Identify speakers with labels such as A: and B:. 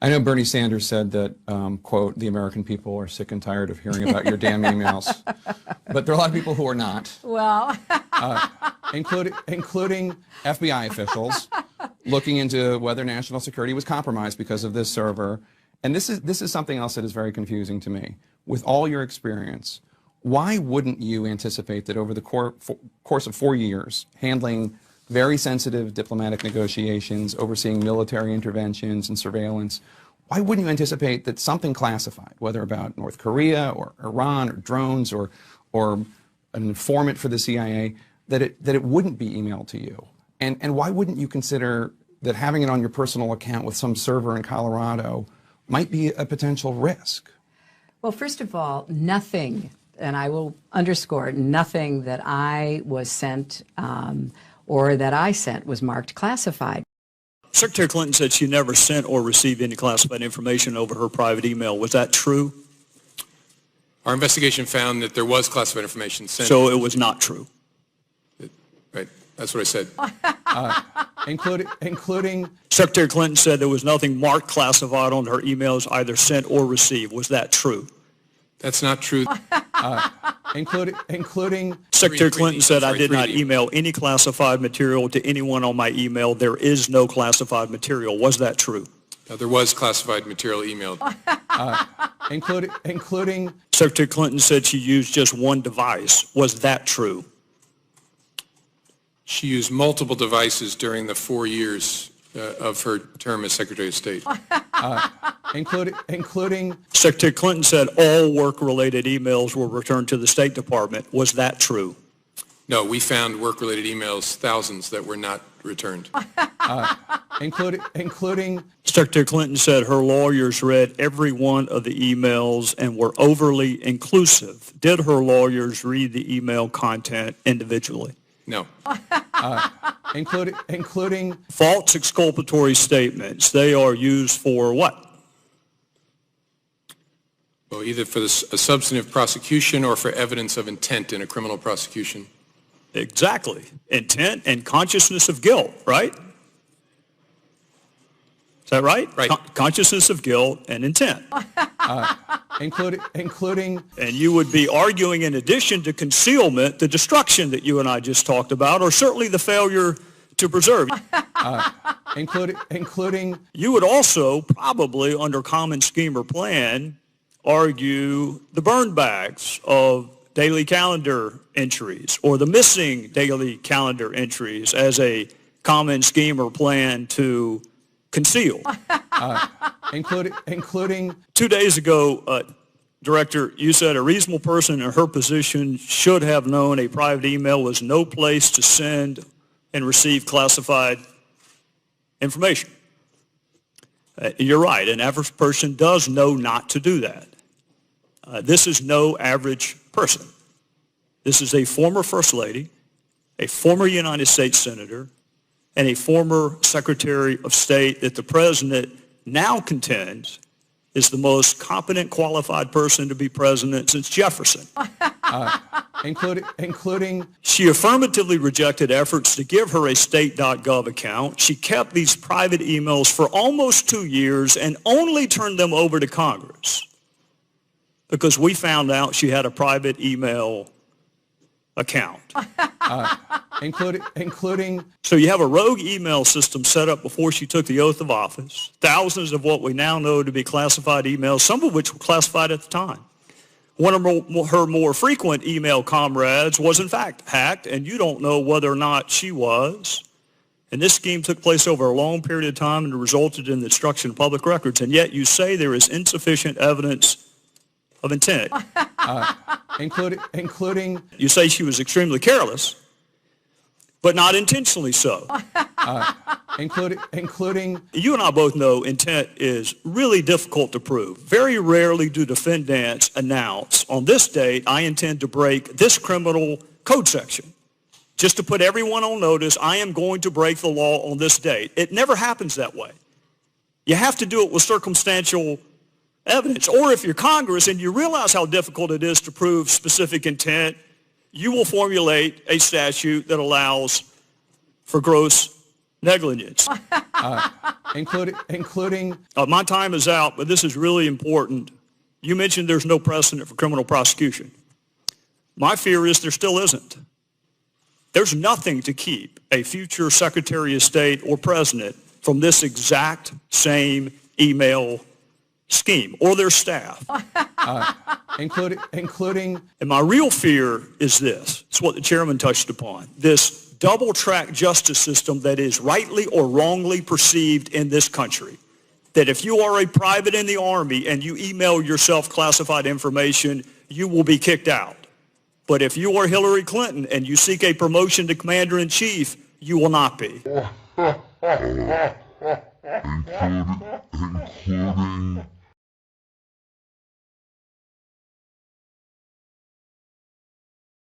A: I know Bernie Sanders said that, quote, the American people are sick and tired of hearing about your damn emails. But there are a lot of people who are not.
B: Well,
A: including FBI officials looking into whether national security was compromised because of this server. And this is something else that is very confusing to me. With all your experience, why wouldn't you anticipate that over the course of 4 years, handling very sensitive diplomatic negotiations, overseeing military interventions and surveillance, why wouldn't you anticipate that something classified, whether about North Korea or Iran or drones or an informant for the CIA, that it wouldn't be emailed to you? And why wouldn't you consider that having it on your personal account with some server in Colorado might be a potential risk?
B: Well, first of all, nothing, and I will underscore, nothing that I was sent or that I sent was marked classified.
C: Secretary Clinton said she never sent or received any classified information over her private email. Was that true?
D: Our investigation found that there was classified information sent.
C: So it was not true.
D: Right. That's what I said.
A: Including
C: Secretary Clinton said there was nothing marked classified on her emails either sent or received. Was that true?
D: That's not true.
A: Including
C: Secretary Clinton said I did not email any classified material to anyone on my email. There is no classified material. Was that true?
D: There was classified material emailed.
A: Including
C: Secretary Clinton said she used just one device. Was that true?
D: She used multiple devices during the 4 years of her term as Secretary of State.
A: Including
C: Secretary Clinton said all work-related emails were returned to the State Department. Was that true?
D: No, we found work-related emails, thousands, that were not returned.
A: Including
C: Secretary Clinton said her lawyers read every one of the emails and were overly inclusive. Did her lawyers read the email content individually?
D: No.
A: Including
C: False exculpatory statements. They are used for what?
D: Well, either for a substantive prosecution or for evidence of intent in a criminal prosecution.
C: Exactly. Intent and consciousness of guilt, right? Is that right?
D: Right.
C: Consciousness of guilt and intent.
A: Including
C: And you would be arguing, in addition to concealment, the destruction that you and I just talked about, or certainly the failure to preserve.
A: Including
C: You would also probably, under common scheme or plan, argue the burn bags of daily calendar entries or the missing daily calendar entries as a common scheme or plan to conceal.
A: including
C: 2 days ago, Director, you said a reasonable person in her position should have known a private email was no place to send and receive classified information. You're right. An average person does know not to do that. This is no average person. This is a former First Lady, a former United States Senator, and a former Secretary of State that the President now contends is the most competent, qualified person to be president since Jefferson.
A: Including
C: She affirmatively rejected efforts to give her a state.gov account. She kept these private emails for almost 2 years and only turned them over to Congress because we found out she had a private email account.
A: including
C: So you have a rogue email system set up before she took the oath of office, thousands of what we now know to be classified emails, some of which were classified at the time. One of her more frequent email comrades was in fact hacked, and you don't know whether or not she was. And this scheme took place over a long period of time and resulted in the destruction of public records, and yet you say there is insufficient evidence of intent.
A: Including
C: You say she was extremely careless, but not intentionally so.
A: including
C: You and I both know intent is really difficult to prove. Very rarely do defendants announce, on this date, I intend to break this criminal code section. Just to put everyone on notice, I am going to break the law on this date. It never happens that way. You have to do it with circumstantial evidence. Or if you're Congress and you realize how difficult it is to prove specific intent, you will formulate a statute that allows for gross negligence.
A: Including
C: My time is out, but this is really important. You mentioned there's no precedent for criminal prosecution. My fear is there still isn't. There's nothing to keep a future Secretary of State or President from this exact same email scheme or their staff.
A: including
C: And my real fear is this. It's what the chairman touched upon. This double-track justice system that is rightly or wrongly perceived in this country. That if you are a private in the Army and you email yourself classified information, you will be kicked out. But if you are Hillary Clinton and you seek a promotion to Commander-in-Chief, you will not be.
E: Including